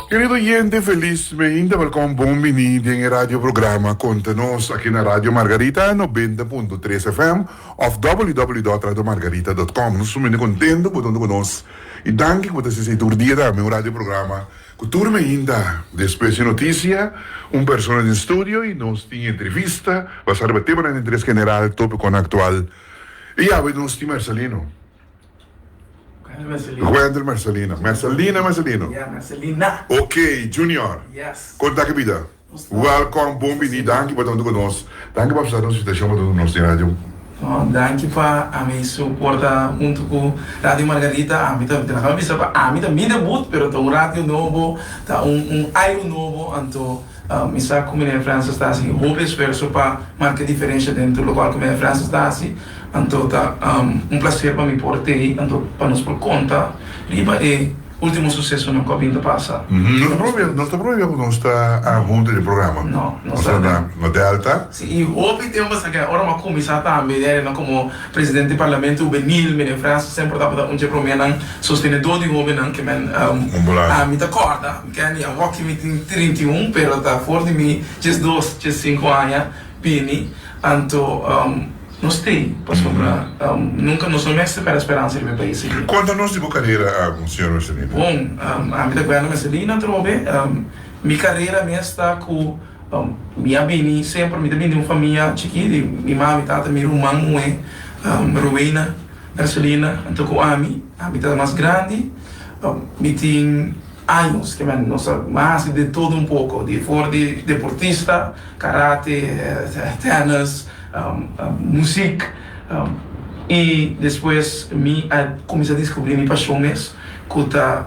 Querido oyente, felizmente welkom bienvenido en el radioprogramma Contenos aquí en Radio Margarita 90.3 FM of www.radiomargarita.com. Nós somos muito contentos por estar conosco e danke por ter sido dia da meu radioprograma. Cultura ainda, depois de notícia, persona de estúdio e nós temos entrevista, vai ser tema na interesse general, tópico atual. E a nós temos Marcelino. Marcelino. Marcelino. Yeah, Marcelina. Ok, Junior. Yes. Conta que vida. Welcome, bom bem, danke por estar conosco. Danke por estar nos deixando para nós na rádio. Danke para a minha suporta junto com Rádio Margarita. A mim também minha debut, pero tá rádio novo, tá airo novo, então me sabe como a França está assim, roupa esforço para marcar diferença dentro do local como a França está assim. Então tá prazer para me portar, então para nos por conta, riba e último sucesso no que vinda passa. Não está proibido quando está a junta do programa. Não está na Delta. Sim, e hoje temos aqui agora uma comissão também, né, como presidente do parlamento juvenil, na França sempre dá para um dia para mim, sostenedor de jovem, que men me acorda, que é um walking meeting 31, pero tá fora de mim, just 2, just 5 anos, pini, então nós temos, nunca nós não espera a esperança do meu país. Conta-nos de sua carreira, senhor Marcelino. Bom, a minha carreira Marcelina, minha carreira está com minha bini, sempre me de uma família chiquita, minha mãe, tata, minha irmã, Rowena, Marcelina, então com a minha está mais grande, me tem anos, que nós mais de todo pouco, de fora de deportista, karate, tênis, música, e depois comecei a descobrir minha paixão mesmo, que a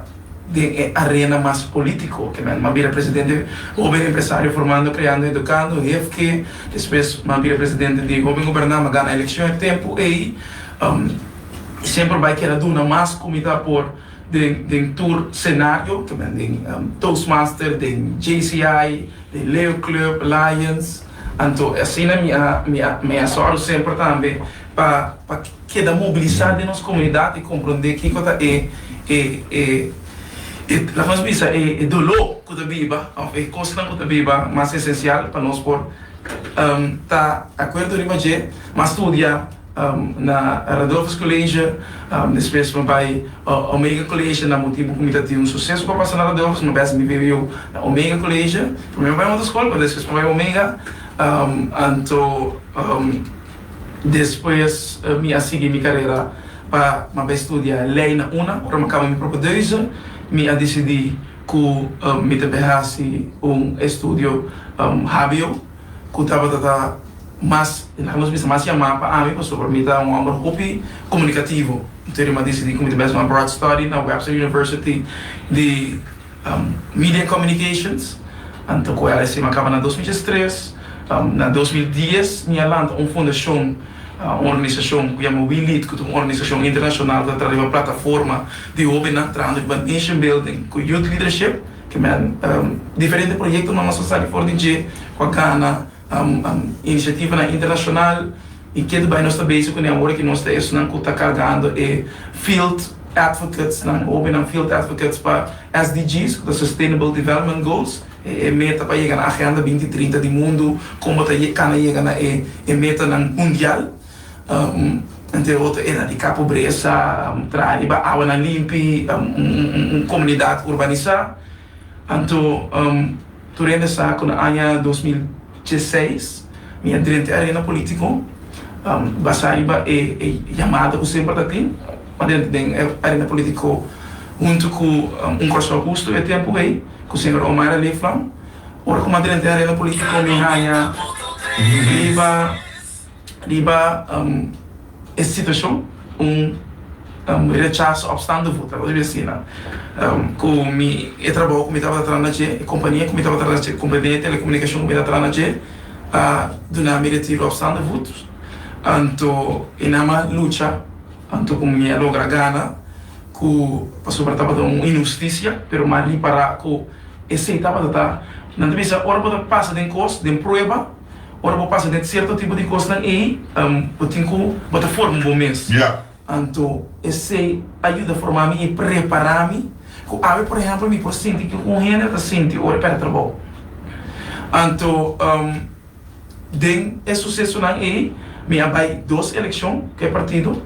de arena mais político, que eu vira presidente, jovem empresário formando, criando, educando, que depois eu vira presidente de jovem governante, ganha eleição em tempo, e sempre vai querer dar mais comida por de tour cenário, que de Toastmaster, de JCI, de Leo Club, Lions. Então, assim, minha sorte sempre também para que da mobilizar de nossa comunidade e compreender que a nossa vida é dolor que viva, é coisa que viva mais essencial para nós por tá acordo de hoje, mas estudar na Radolfus College, depois vai Omega College, na motivo comitativo um sucesso para passar na Radolfus, no best me veio na Omega College, primeiro vai uma escola, depois vai Omega. Então, depois me segui minha carreira para estudar lei na UNA, para acabar minha própria coisa, me decidi que me tivesse estúdio hábil, que estava mais chamado para mim, para mim dar hobby comunicativo. Então, eu decidi que me tivesse uma broad study na Webster University de Media Communications, então, com ela se acaba na 2003. Na 2010, minha lança uma fundação, uma organização que chama WeLead, que é uma organização internacional que traz uma plataforma de jovens trazendo nation building, com youth leadership, que é diferente projeto na nossa sociedade fora de com a Ghana, iniciativa internacional, e que também nós também isso que agora que nós estamos carregando é field advocates, field advocates para SDGs, the Sustainable Development Goals. Meta para chegar na agenda 2030 do mundo, como está chegando na meta mundial, entre outros, erradicar a pobreza, trazer água limpa, comunidade urbanizada. Então, durante essa ano 2016, minha dirigente arena político, Basaiba é chamada o sempre da tem, dentro da arena político, junto com curso Augusto e tempo aí, com o senhor Omar Aliflam, ora como dirigente da arena político, me ganha riba essa situação, rechaço obstante voto, agora assim, com me trabalho como estava trabalhando, companhia como estava trabalhando, companhia de telecomunicação como estava trabalhando, do nome retiro obstante votos, então inama luta, então como me logra ganhar, que passou para trabalhar uma injustiça, pero mais para que esse etapa da não deve ser ora para passar de coisa, de prova, ora para passar de certo tipo de coisa e botem que botar forma um bom mês. Então esse ajuda a formar-me e preparar-me Ave, por exemplo, me por sentir que um rende está sentindo hora para trabalho. Então, den é sucesso na aí, me abai 2 eleições, que é partido.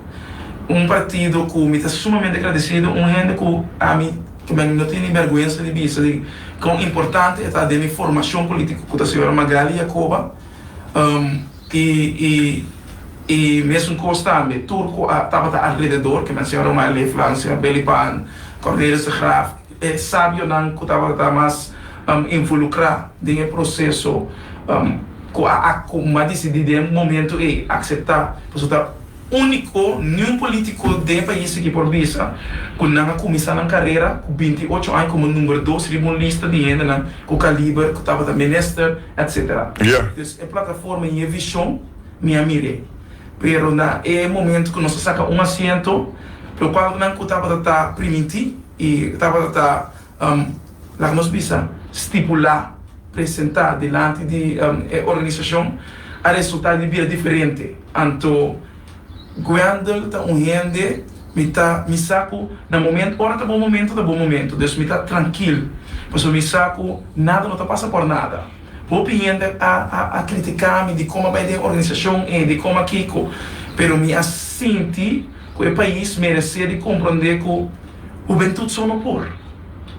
Partido que me está sumamente agradecido, rende que a mim, que não tem vergonha de dizer, de quão importante é a minha formação política com a senhora Magali Jacoba. E mesmo que também, turco estava ao redor, que a senhora Magali Flávia, Belipan, Cornelius de Graaf, sábio não que estava mais involucrado no processo, que uma decidida no momento é aceitar, único, nenhum político do país aqui por vista, que não começou na carreira, com 28 anos, como número 2, de uma lista de gente, com calibre, que estava da minister, etc. Yeah. Então, a plataforma e a visão, minha mire. Pero é momento que nós saca assento, pelo qual não estava a permitir, e estava a nós precisa estipular, apresentar diante de organização, a resultado de vida diferente. Então, quando está rende, me saco no momento, ora está bom momento, Deus me está tranquilo, porque me saco, nada não está passa por nada. Vou pedindo a criticar-me de como vai a organização e de como aqui, pero me assenti que o país merece de compreender que o juventude só não por.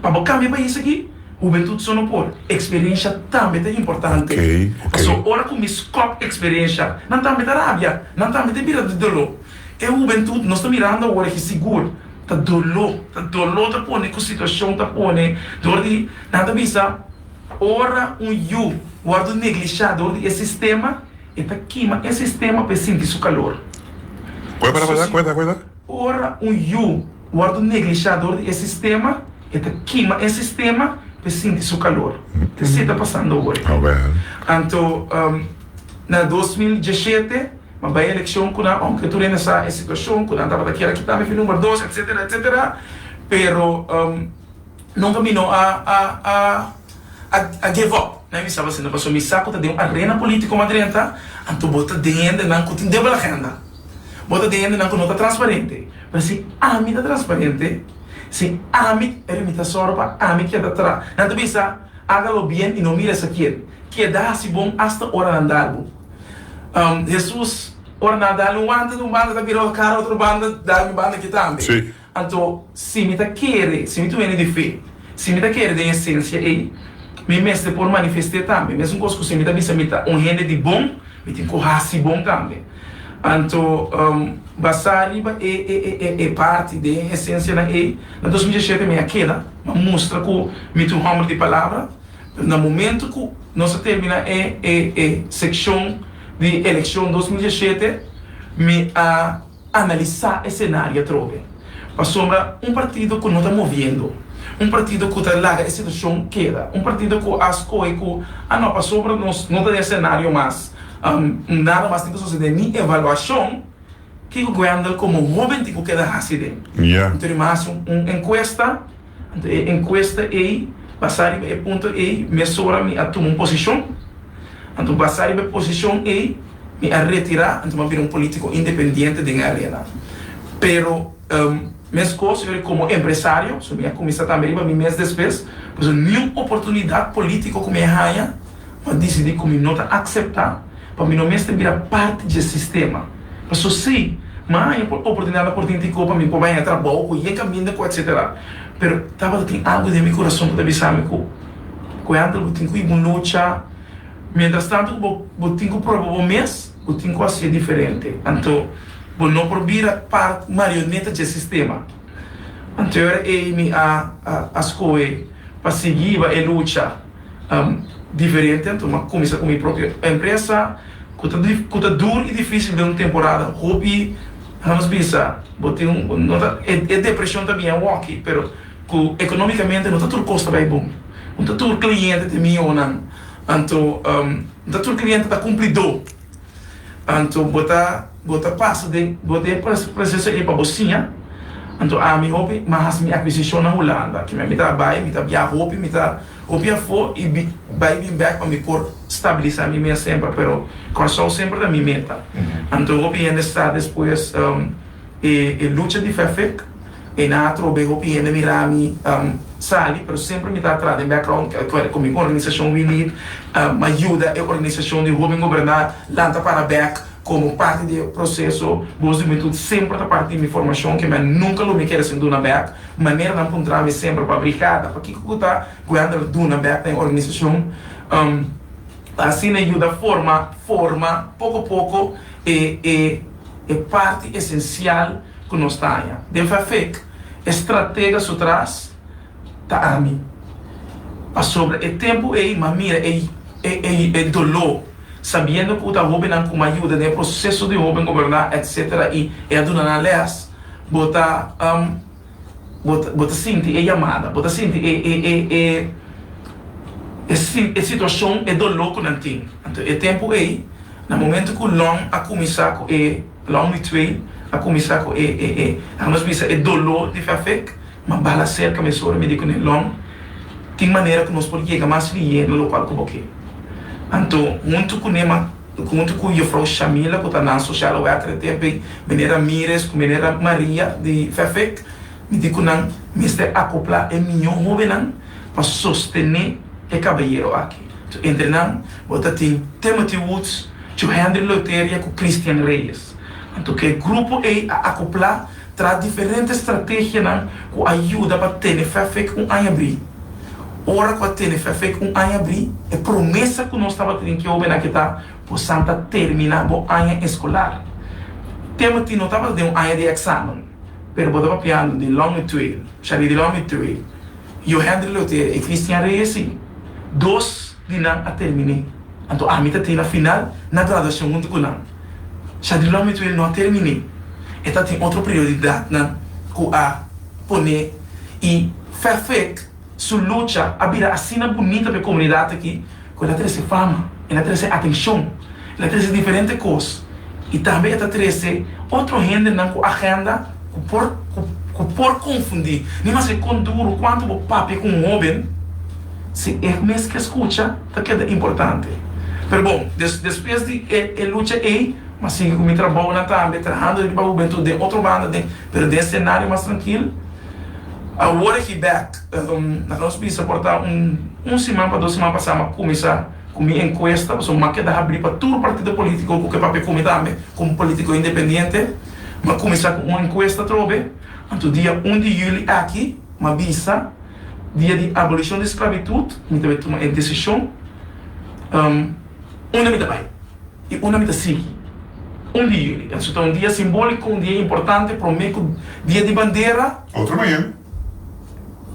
Para cambiar o país aqui, juventude só não por. Experiência também é importante. Okay. So, ora que me escope experiência, não também da rábia, não também de vira de dolor. É o juventude, nós estamos mirando agora que seguro. Tá dolor, tá pone com a situação, tá pone, dor de nada bisa. Ora you, guardo negligiado o sistema, e tá queima esse sistema para sentir seu calor. Cuenta. Ora you, guardo negligiado o sistema, e tá queima esse sistema para sentir seu calor. Que se está passando agora. Então, na 2017, uma boa eleição com que tu nessa situação, quando estava daqui aqui também foi número 2, etc. Pero não caminhou a give up. Né? Estava sendo passou me saco de uma arena política uma drenta, então bota dentro não que tem de agenda. Bota dentro não que não está transparente. Mas se a mim está transparente, se a mim me está sorpa, a mim que está atrás. Não bisa hágalo bem e não mire essa que dá se bom hasta hora andar. Jesus ora nadar um banda da virou cara outro banda da banda que também. Sim. Então se me tá querer, se me tu vem de fé, se me tá querer de essência aí, me mestre por manifestar também, mesmo coisa que se me tá bisa me tá rende de bom, me tem corrasse bom também. Então basari é parte de essência na 2017 me aquela, uma mostra que me tu homem de palavra, no momento que nós termina seção de eleição 2017, me a analisar o cenário trove. Passou partido que não está movendo, partido que está larga a situação queda, partido que as coisas que não passou não está cenário mais, nada mais tem que suceder nem avaliação que o governo como jovem tem que quedar assim. Então mais encuesta aí passar e ponto aí mesura me a tomar posição. Então, passar a posição e me a retirar, então, vir político independente da arena. Pero, minhas coisas, como empresário, se eu começar também, para mim, mês depois, pois nenhuma oportunidade política que me arranha, eu decidi que me não aceitar, para mim não me virar parte do sistema. Mas sim, mas a oportunidade política para mim, para mim, trabalho, e caminho, etc. Pero, estava tem algo de meu coração para avisar-me que quando eu tenho que ir luta. Mientras tanto, eu tenho que provar o mês, eu tenho que ser diferente. Então, eu não provira para marioneta do sistema. Então, as coisas para seguir a luta diferente. Então, eu comecei com a minha própria empresa, que está duro e difícil de uma temporada. Hobby, vamos pensar, é depressão também, é walking, mas economicamente não está tudo custa bem bom. Não está tudo cliente de mim ou não. Então, o cliente está cumprido. Então, bota passa de processo aí para bolsinha. Então, a minha hobby, mas minha aquisição na Holanda, que me tá vai, me tá via hobby, me tá hobby a for e vai vir back para me por estabilizar minha sempre, pero coração sempre da minha meta. Então, hobby ainda está depois luta de fé, e na trobe hopi ene mirami sali, pero sempre me está atrás de background como organização We Need, me ajuda a organização de Rubem Governar, lanta para back como parte do processo, vos de sempre da parte de minha formação, que eu nunca me quero ser duna back, maneira de encontrar-me sempre para brigada, para que eu está guardando duna back na organização, assim ajuda forma, pouco a pouco, é parte essencial que nós temos. Deve fazer estratégia atrás da AMI. Sobre o tempo mas mira, é dolor, sabendo que o Rubem com ajuda no processo de Rubem governar, etc. E a dona leis, bota sentir chamada, bota sentir a situação é dolor que não tem. Então, o tempo no momento que o long a começar com long ritual, a começar com a nós pensa é dolor de fazer, mas bala cerca me sora me digo long, tem maneira que nós podemos chegar mais linha no local que boque. Então, muito com eu falo Chamila, que está na social worker tempo, maneira Mires, com maneira Maria de fazer, me digo não, me está acoplar é melhor jovem para sostener o caballero aqui. Então, entre não, bota tem Timothy Woods, to Henry Loteria com Christian Reyes. Então, que o grupo a acoplar traz diferentes estratégias que ajuda para ter fazer com a abrir. Ora que ter fazer com a abrir é promessa que nós estava tendo que ouvir aqui tá, possamos terminar o ano escolar. Timothy não estava dando um ano de exame, mas estava piando de long trail, chari de long trail. E o Henry Loteria e Christian Reyes sim, dois de não a terminar. Então, a mim tem na final, na graduação muito com não. Já de longe ele não terminei. Então, tem outra prioridade que a poner e fazer sua luta a virar assim bonita para a comunidade aqui, que ela traz fama, ela traz atenção, ela traz diferentes coisas. E também ela traz outra renda na agenda que por confundir. Nem mais é com duro quanto o papo com um jovem, se é mesmo que escuta, tá que é importante. Mas bom, depois de luta mas sigo com meu trabalho na também, trabalhando para o juventude de outra banda, mas de cenário mais tranquilo. Agora que back, nós precisamos suportar semana para 2 semanas passar, começar com minha encuesta, sou uma queda abrir para todo partido político, porque para comer também, como político independente, mas começar com uma encuesta, trove, então dia 1 de julho aqui, uma visa, dia de abolição da escravitude, me deve tomar uma decisão, uma me vai e uma me sigue. 1 de julho, então um dia simbólico, um dia importante, para mim, dia de bandeira. Outro manhã.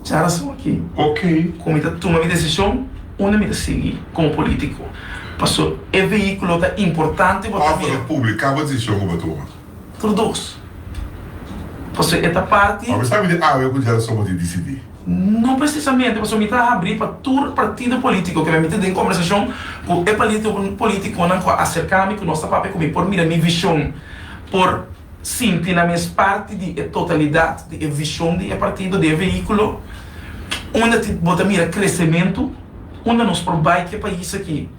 Já sou aqui. Ok. Como eu tomo minha decisão, uma me sigue como político. Passou, é veículo importante para mim. A publicava a decisão como toma. Tudo dois. Passou, esta parte. Mas sabe, eu podia só de decidir. Não precisamente, mas eu me está abrir para todo partido político que me mete em conversação com o político não acercar-me com nossa papel comigo por mirar minha visão, por sentir na minha parte de totalidade de visão de partido de veículo, onde te bota mira crescimento, onde nos prova que país aqui,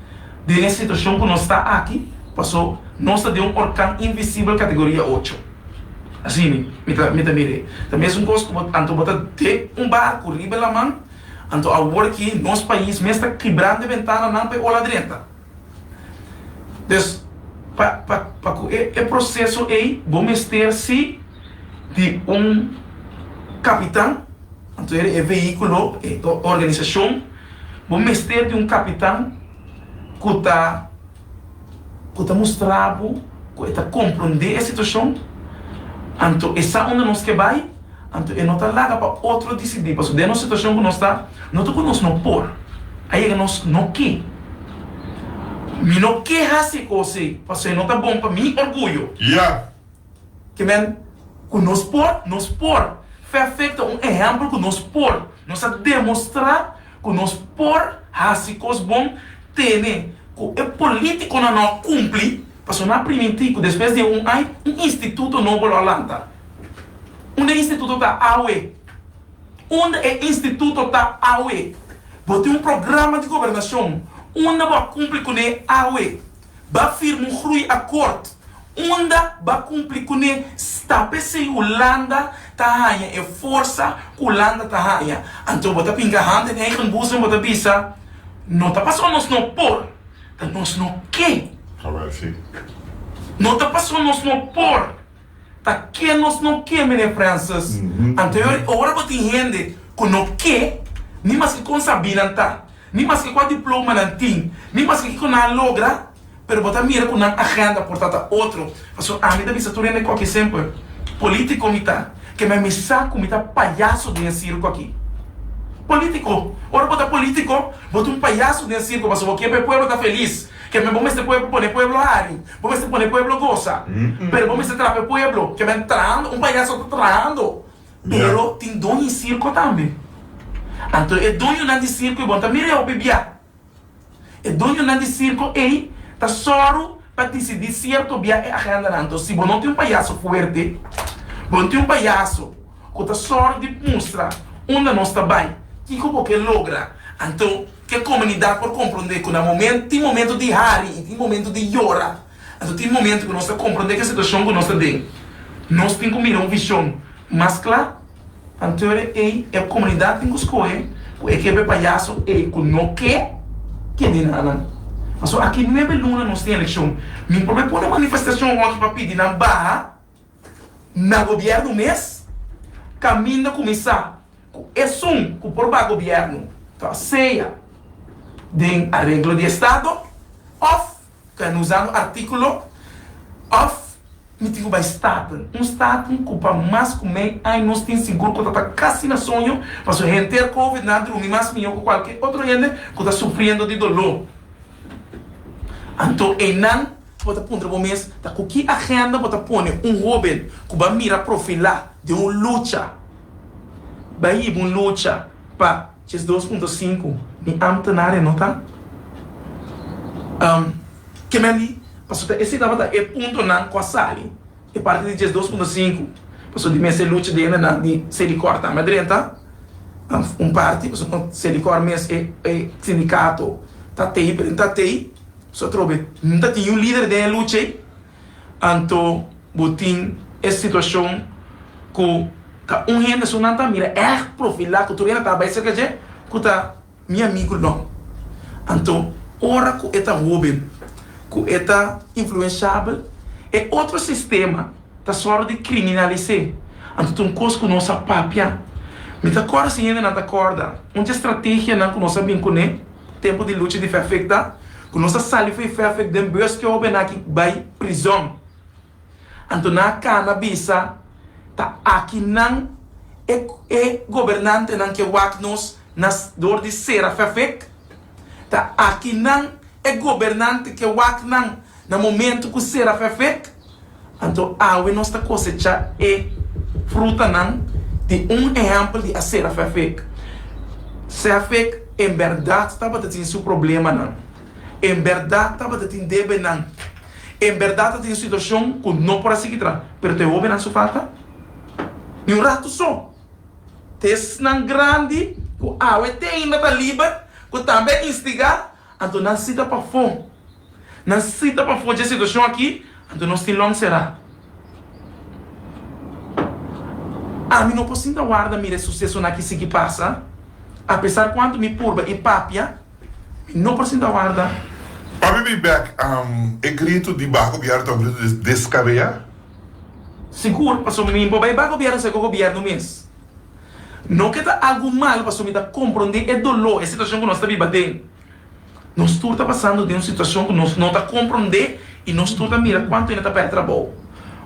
de uma situação que nós está aqui, passou nós de um orcão invisível categoria 8. Assim, me mire. Também é um coisa que anto bota ter barco riba la mão, anto agora aqui nosso país mesmo está quebrando a ventana não para olhar dentro. Então, para o processo vamos ter se de capitão, anto é veículo, organização, vamos ter de capitão que está mostrando, que está compreendendo a situação. Então, essa onde nós que vai, então, não está lá para outro decidir. Porque dentro da situação que nós está, não estou com nós não pôr. Aí nós não quer. Me não quer fazer coisa, porque não está bom para mim, orgulho. Que men, que nós pôr. Perfeito, exemplo que nós pôr. Nós demonstrar que nós pôr, fazer coisas bom, ter, que o político não cumpre. Porque não permitir que depois de um instituto novo na Holanda, onde o instituto está AUE, onde o instituto está AUE, vai ter programa de governação, onde vai cumprir com o AUE, vai firmar um acordo, onda vai cumprir com ele. Está pensando Holanda tá aí, é força que Holanda tá aí. Então, bota pinga hand em eigen boezem, bota bisa. Não tá passando nós não por, tá nós não que. Não tá passando nós não por, tá que nós não que, menino Francis. Então, agora bota gente que não que, nem mais que com sabina tá, nem mais que com diploma não tem, nem mais que com não logra. Pero bota mira com uma agenda portada outro. Faço a mim da bisa tu rende qualquer sempre político mita que me saco mita palhaço de circo aqui. Político, ora bota político, bota palhaço de circo, mas o que o povo tá feliz. Que me vamos este pueblo poner pueblo ari, vamos este poner pueblo goza. Pero vamos este trape pueblo que me entrando, palhaço tá trando. Pero tem dono em circo também. Então é dono na de circo e bota mira eu bebia. É dono na de circo e tá só para decidir certo bia é agenda não. Então se você não tem palhaço forte, você tem palhaço que tá só de mostrar onde nós está bem, que como que logra. Então que a comunidade por compreender que no momento tem momento de hari e tem momento de llorar. Então tem momento que nós está compreender que a situação que nós está dentro. Nós temos que mirar uma visão mais clara. Então é a comunidade tem que escolher o que é palhaço e que não quer que de nada. Mas aqui não é beluna nós tem eleição. Meu problema é pôr uma manifestação aqui para pedir na barra, na governo mês, caminho a começar. É som que por o governo. Então, ceia de arreglo de Estado, off, que é usando artículo, off, me digo para Estado. Estado que para mais comer, aí nós temos seguro que está quase na sonho, mas a gente ter Covid, nada, não mais melhor que qualquer outro gente que está sofrendo de dolor. Então, não pode pôr um mês, tá com que agenda pode pôr jovem que vai mirar profilar de uma luta, vai ir uma luta para 2.5, nem amtenária, não tá? Que me ali, passou esse dava é ponto não com a sali, é parte de 2.5, passou de mês luta de ainda de se ele corta, mas direita, parte, passou se ele corta mês é sindicato, tá tei só trobe, não tinha líder de luta, então botin essa situação que gente só não tá mira é profilar que tu ainda tá bem cerca de que tá meu amigo não, então ora que é jovem, que é influenciável, é outro sistema tá só de criminalizar, então um coisa que nossa papia, me tá corda se ainda não tá corda, uma estratégia não que nós sabemos que tempo de luta de fé feita. Que nossa sali foi feita de bus que houve aqui by prisão. Então na cannabis tá aqui não é governante não que wak nos nas dor de ser feita. Tá aqui não é governante que wak não no momento que ser feita. Então a nossa cosecha é fruta não de exemplo de a ser feita. Ser feita em verdade estava tendo seu problema não. Em verdade, estava tendo debe não. Em verdade, tem situação que não pode seguir atrás. Mas te ouve não sua falta? E um rato só. Tem não grande, que a água tem ainda está livre, que também instigar, então não necessita para fome. Não necessita para fome de situação aqui, então nós temos longe será. A mim não posso ainda guardar mira sucesso naquilo que passa, apesar quanto me purba e papia, não posso ainda guardar. I'll be back. É grito de barco governo, um grito de descabeia? Seguro, passou me vai barco governo, se governo mês. Não que tá algo mal, passou me tá compreender é dolor, é situação que nós está vivendo. Nós tudo está passando de uma situação que nós não está compreender e nós tudo mira quanto ainda está perto trabalho,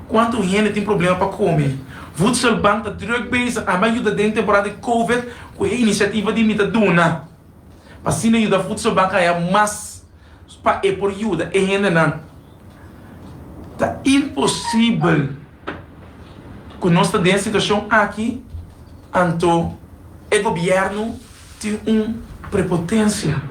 quanto gente tem problema para comer. Voedsel Bank está druk bezig aan ajuda de temporada de Covid com a iniciativa de Mitaduna. Mas se não ajuda a Voedsel Bank é mais para por ajuda é ainda não. Tá impossível que nós estamos em situação aqui, então o governo tem uma prepotência,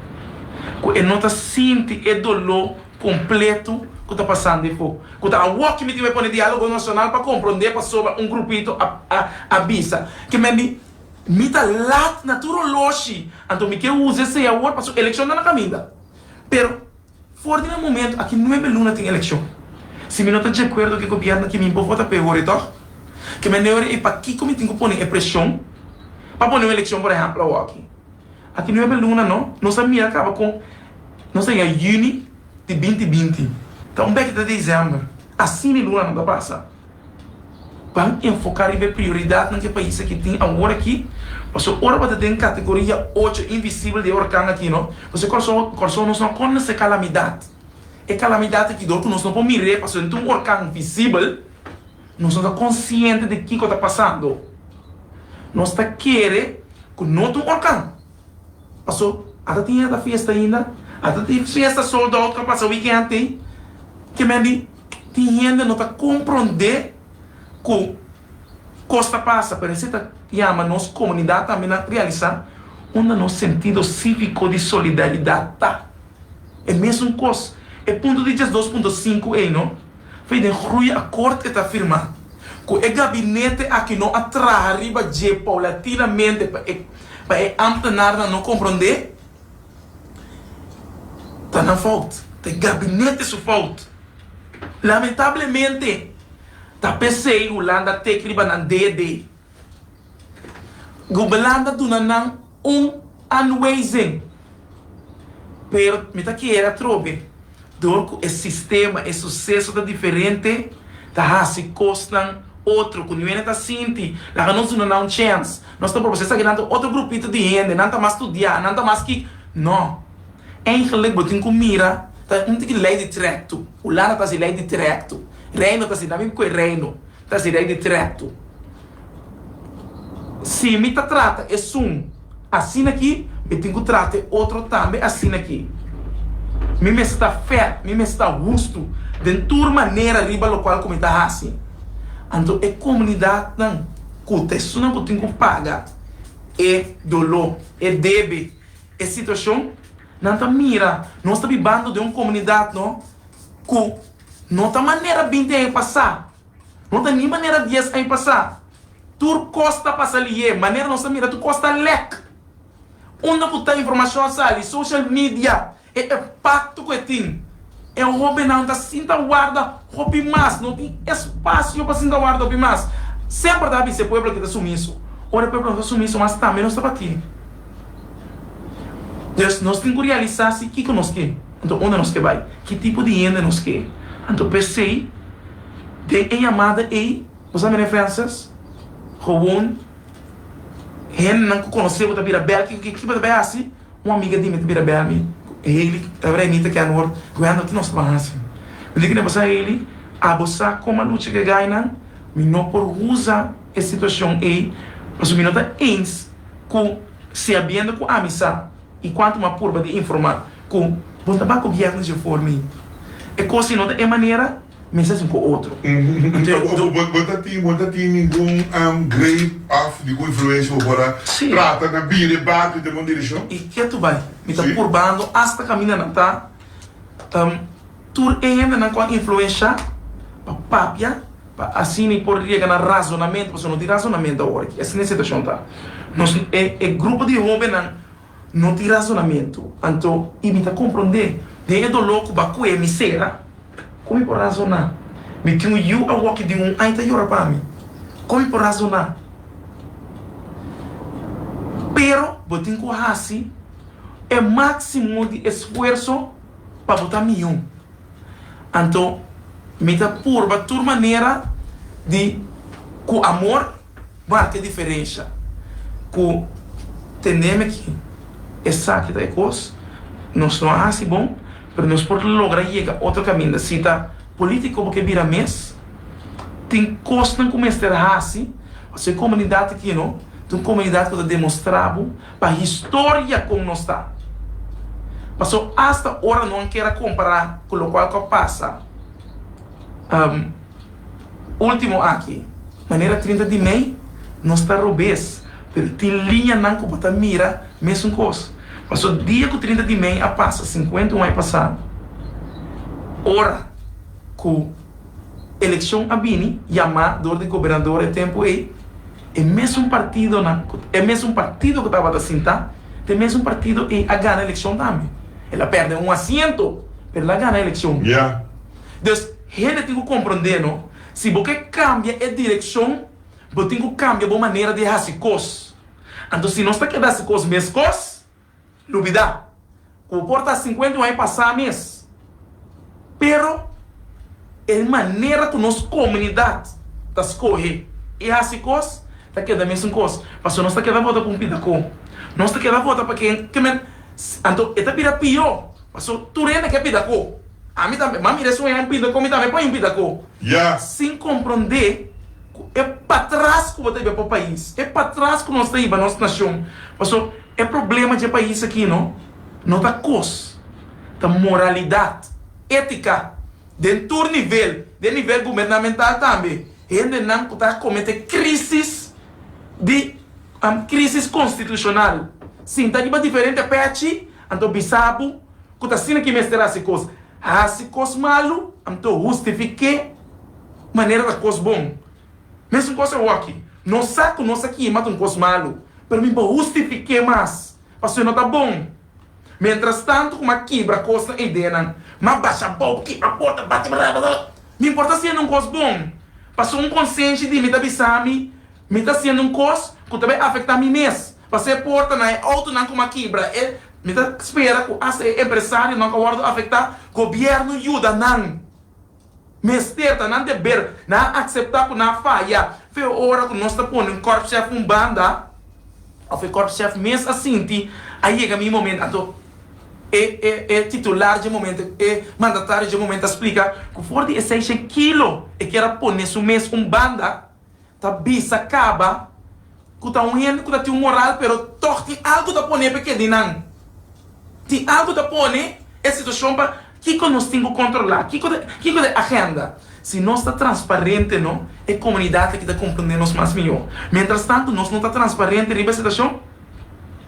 que não está sentindo o dolor completo que está passando de fogo. Que está a walk me vai pôr diálogo nacional para compreender para sobre um grupito a bisa. Que me está lá naturologi, então me quer usar esse agora para a eleição na caminha. Pero fora de momento aqui não é beluna tem eleição. Se me não está de acordo com o governo que me vota para o então, que me neure é para que como tem que pôr pressão para pôr uma eleição, por exemplo, aqui. Aqui não é luna, não. Nossa minha acaba com, nós temos em junho de 2020. Então, um de dezembro. Assim, a luna não dá passar. Vamos enfocar e ver prioridade naquele país que tem agora aqui. Você ora para ter categoria 8 invisível de orcão aqui, não? Você corso nós não conhece calamidade. É calamidade que nós não podemos mirar para ser um orcão visível. Nós não estamos conscientes de que está passando. Nós estamos querendo que não é um orcão. Passou, até tinha da festa ainda, até tinha festa soldado que passou o weekend, que me tem gente não está compreendendo que costa passa, parece que chama nossa comunidade também a realizar nosso sentido cívico de solidariedade. Tá? É mesmo coisa. É ponto de 2.5 aí, não? Foi de rui a corte que está afirmando que o gabinete aqui não atrai arriba de paulatinamente para ampliar não compreender. Está na falta. Tem gabinete su falta. Lamentavelmente, tá pensei o landa te criba na DD. Gobelanda do nanang anweising. Pero me tá que era trobe. Dorco é sistema, é sucesso da diferente. Tá se costam outro que não tá sinti. Lá não se não chance. Nós estamos processando que não outro grupito de gente, não tá mais estudar, não tá mais que não. Eigenlijk botin com mira, tá não tem que lei de tracto. O lana tá se lei de tracto. Reino tá se dá com reino, tá se lei de tracto. Se me tá trata é assim aqui, me tenho que tratar outro também assim aqui. Me está fé, me está justo, de toda maneira riba local como está assim. Então é comunidade não, que isso não tem que pagar, é dolor, é débito, é situação. Não tá mira, nós estamos vivendo de uma comunidade não, que não tem maneira de passar, não tem nem maneira de passar. Tu costa passar ali, maneira não mira, tu costa leque. Onde botar informação ali, social media, é pacto que tem. É o hobby não tá sinta guarda, hobby mais, não tem espaço para sinta guarda hobby mais. Sempre dá esse povo que está sumiço. Ora, o povo está sumiço, mas também não está batido. Deus, nós temos que realizar o que nós queremos. Então, onde nós queremos? Que tipo de gente nós queremos? Então, pensei, de chamada aí, os americanos, gewoon, gente não conheceu o Tabira Bel, que vai ver assim, uma amiga de mim, Tabira Bel, ele, Tabira Nita, que é no Norte, ganhando que nós vamos assim. Eu digo que não é ele, a você, como a luta que ganha, não por usar essa situação aí, mas o minuto é ens, com se abrindo com a amizade. E quanto uma curva de informar com o tabaco governo de forma é coisa não é maneira mensagem com outro Você tem nenhum grade of de influência para trata na bira bate de uma direção e que tu vai me tá curvando hasta caminhando tá tu ainda não com influência para papia para assim por chegar na razonamento você não tem razonamento agora essa situação tá nós é grupo de homens não tem razonamento. Então, imita compreender. Dentro do louco, bacu é miséria. Como é por razonar? Me tenho eu a walk de ainda yora para mim. Como é por razonar? Pero, botin com assim, é máximo de esforço para botar milhão. Então, me tá por batur maneira de com amor marca diferença. Com tenemos aqui essa que é coisa, nós não é assim bom, mas nós podemos lograr chegar a outro caminho. Se está político porque vira mês, tem coisa como este assim, a comunidade aqui não, tem uma comunidade que está demonstrando para a história como nós está. Passou hasta hora não quer comparar com o qual que passa. Último aqui, maneira 30 de maio, nós está robês, tem linha não que para mira mesmo coisa. Passou dia com 30 de maio, a passa 51 anos passado. Ora, com eleição a Bini, chamador de governador é tempo aí, é mesmo partido que estava assim, tá? É mesmo partido e a ganha a eleição também. Ela perde um assento, mas ela ganha a eleição. Yeah. Então, gente tem que compreender, não? Se você cambia a direção, você tem que cambiar a maneira de fazer coisas. Então, se nós estamos querendo fazer as mesmas coisas, dúvida. O porta 50 vai passar mês. Pero, a maneira que nossa comunidade está escolhendo e fazer coisas, está querendo a mesma coisa. Mas nós estamos querendo votar para um pidacô. Nós estamos querendo votar para quem... Então, está pida pior. Mas tu renda que é pidacô. A mim também, mas isso é um pidacô, a mim também põe um pidacô. Sem compreender, é para trás que você vai para o país. É para trás que nós estamos, a nossa nação. Mas é problema de país aqui, não? Não está coisa. Está moralidade, ética, de todo nível, de nível governamental também. Ele não está cometendo crises constitucional. Sim, está diferente peixe, então bisabo, que está sendo que mestrar essa coisa. Essa coisa malo, então justifique maneira da coisa bom. Mesmo coisa aqui. Não saco, não aqui, mata um coisa malo. Pero me justifique mais. Porque não está bom. Mientras tanto, como aqui, para coisa em dena, mas baixa a boca, a porta, bate, me importa se é um coisa bom. Passou um consciente de me dar bisami, me está sendo um coisa que também afeta a mim mesmo. Passei a porta, não é outro, não como aqui, me está espera que esse empresário não aguarda afetar, governo ajuda, não. Mesteta, não dever, não aceitar que não falha. Foi a hora que nós estamos pondo um corpo-chefe, um banda, ou foi corpo-chefe mesmo assim, aí chega o momento, então, titular de momento, mandatário de momento, explica que for de 6 quilos, e que era pôr nesse mês um banda, tá bisa acaba, que tá um gente que tem um moral, pero tem algo da pôr pequeno, tem algo da pôr, é situação para que nós temos que controlar, que é agenda. Se nós está transparente, não, é a comunidade que está compreendendo nós mais melhor. Mientras tanto, nós não está transparente em a situação,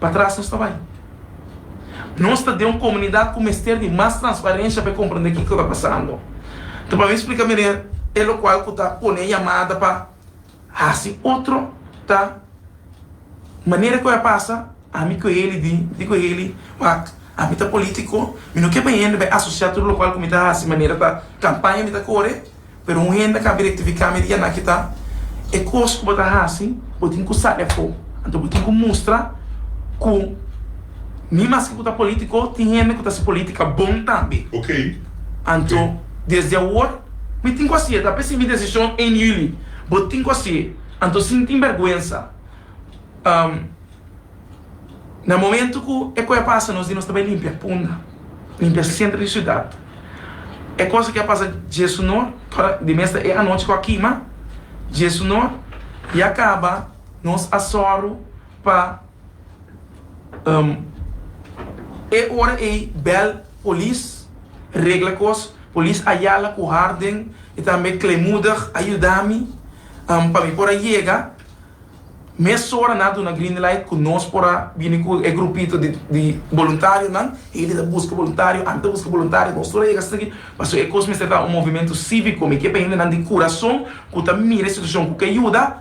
para trás nós está bem. Nós está dando uma comunidade com mestre de mais transparência para compreender o que está passando. Então, para me explicar melhor, é o qual que está pondo chamada para assim outro, tá? Maneira que vai passar, a mim com ele, digo ele, a mim tá político, eu não quero bem vai associar tudo o qual que me dá assim maneira para campanha me dá corre, pero um ainda que vai rectificar me dia na que tá, é coisa que vai dar assim, eu tenho que usar é fogo, então eu tenho que mostrar que nem mais que tá político, tem gente que tá se política bom também. Ok. Então, desde agora, me tenho que assim, tá pensando minha decisão em julho, eu tenho que assim, então sem vergonha. No momento que a coisa passa, nós também limpia punda, limpia centro de cidade. É coisa que passa de sonor, de mestre é a noite com a queima, de sonor, e acaba, nós assoro para é hora é bel polícia, regla coisa, polícia ayala com harden, e também clemuda, ajuda-me, para mim por aí chega. Mesmo hora nada na green light que nós para vir com o grupito de voluntário não ele busca voluntário anda busca voluntário nós toda chega aqui mas é coisa mesmo um movimento cívico me que ainda não de coração que também mira situação que ajuda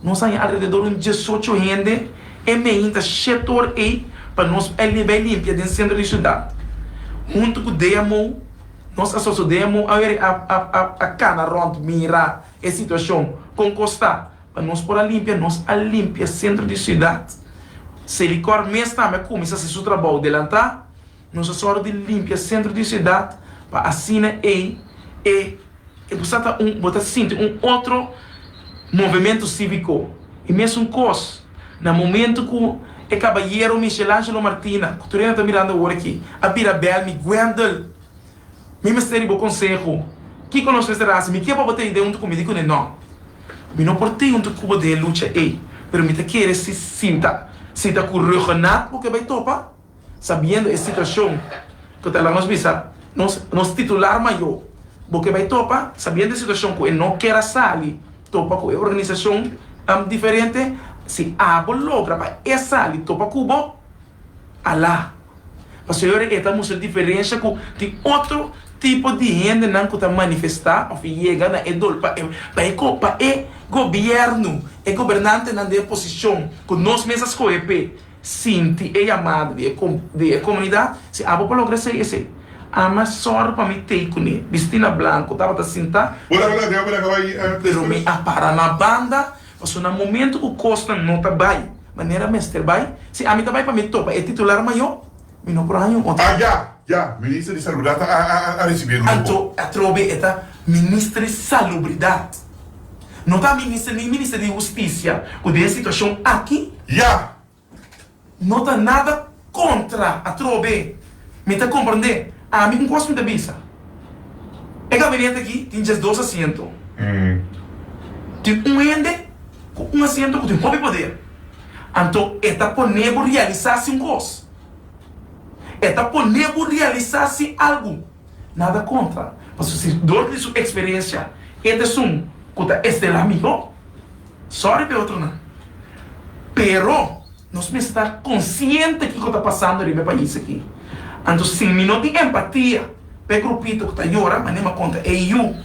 nós aí ao redor de 18 gente é meio setor aí para nós elevar limpia dentro do centro de cidade junto com o demo nós associamos a cana rond mira a situação com costa para nós por a limpia, nós a limpia centro de cidade. Se ele corre mesmo também começa a se seu trabalho adelantar, nós só de limpia centro de cidade para assinar e você sente outro movimento cívico. E mesmo coisa, no momento que o cabalheiro Michelangelo Martina, que tu está mirando agora aqui, a Birabel, me Gwendel, me mestre do conselho, que nós fazemos, me quer para botar ideia onde comigo, não. Eu não portei um cubo de luta aí, mas eu quero se sinta com reconhecimento porque vai topar, sabendo a situação que está lá nós bisa, nós titular maior, porque vai topar, sabendo a situação que ele não quer sair, topa com a organização diferente, se a logra para essa ali topa cubo, alá, para senhor estamos a diferença com tem outro tipo de gente não que está manifestar ou chega na edol para governo e governante na de posição que nós mesmos coep sinti é chamado de comunidade se abo para lograr esse ama só para me ter com ele. Vestina branco, tava assim, tá? Pero me apara na banda, mas no momento o Costa não tá bem. Maneira mestre bem. Se a mim tá bem para me topa, é titular maior. Me não por aí Já, ministro de Saúde a receber um Então, a trobe é ministro de Salubridade. Não tá ministro nem ministro de Justiça. Com a situação aqui, Já! não tá nada contra a trobe. Me tá compreender? A mim não gosto de visa. É gabinete aqui, tem 12 assentos. Tem um ende com um assento que tem hobby poder. Então, é para nego realizar-se um gosto. É para nego realizar-se algo. Nada contra. Mas se durante sua experiência, este é um que este é amigo, sorry para outro não. Pero, nós me está consciente que está passando no meu país aqui. Então, se não tem empatia, para o grupito que está chorando, mas não conta, é eu,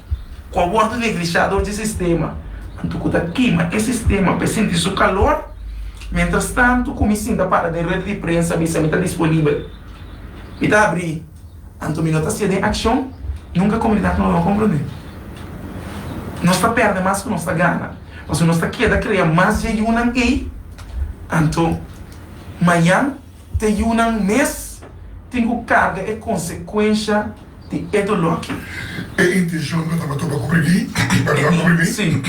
com o ordem negligenciador do sistema. Então, que está aqui, mas esse sistema, para sentir seu calor, mientras tanto, como me sinta para de rede de prensa, me está disponível. Me está abrir. Então, me não está sendo em ação, nunca a comunidade não vai compreender. Nós está perdendo mais que nós está ganhando. Mas nós está querendo criar mais de uma aí. Então, amanhã, tem uma mês, tem que carga e consequência de ideologia. É a intenção que eu estava cobrir aqui? Sim,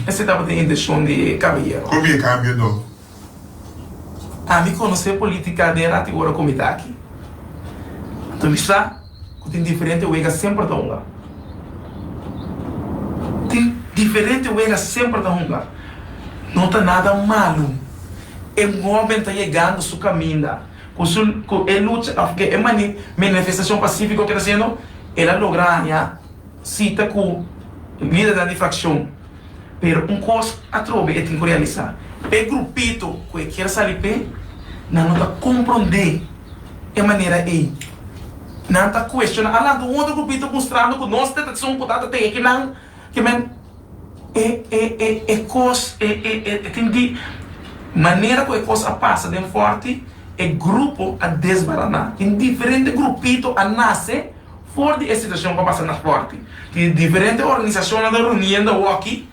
essa estava a intenção de cabelo. Como é cambio, não? A mim conhecer política de agora como está aqui. Então, está, tem diferente uega sempre da honra. Tem diferente uega sempre da honra. Não está nada malo. É um homem está chegando seu caminho. Com a luta, é uma manifestação pacífica que está sendo, ela logra cita com o líder da infração. Pero um coisa a trobe é tem que realizar. É grupito que quer sair não está compreender a maneira aí. Não está questionando. Além do outro grupito mostrando que nós temos um contato até que não, que é coisa, tem de maneira que a coisa passa de forte, é grupo a desbaranar. Tem diferentes grupitos a nascer fora de situação que passa na forte. Tem diferentes organizações da reunião aqui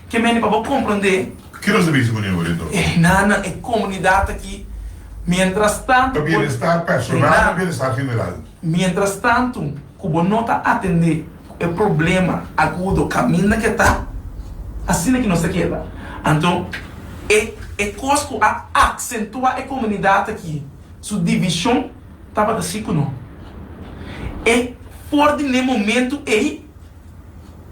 que me para compreender. Que nós devemos unir bonito? É comunidade aqui. Mientras tanto, para bem-estar personal, bem-estar general. Mientras tanto, como não está atender o problema agudo, caminho que está, assim é que nós queda. Então, é coisa que acentua a comunidade aqui. Sua divisão estava assim que não. É fora de nenhum momento aí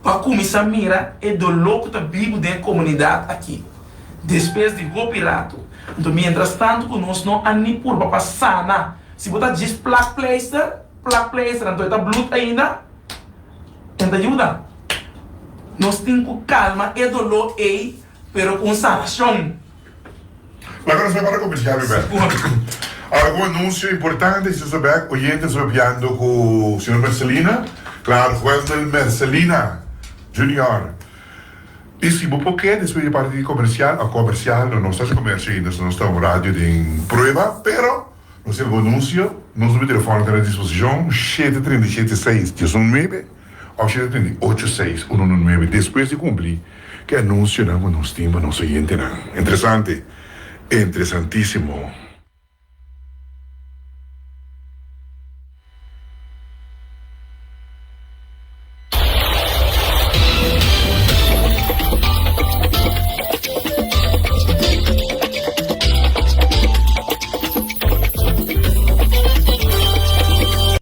para começar a mirar é do louco que vivo dentro da comunidade aqui. Depois de golpe rato. Então, mientras tanto, que nós não nem por para passar, se você diz plaque placer, então está blood ainda, então ajuda. Nós temos que calma e dolor aí, pero com sanação. Agora nós vamos para comercial, algum anúncio importante, se souber, oyentes olhando com o senhor Marcelina, claro, juez del Marcelina Junior. E se você quer, depois de parte comercial, não está comercial ainda, não está um rádio de prova, pero nós temos um anúncio, nosso telefone está à disposição, 737-619 ou 738-6119, depois de cumprir, que anúncio não, nós temos, nosso oyente não. Interessante, interessantíssimo.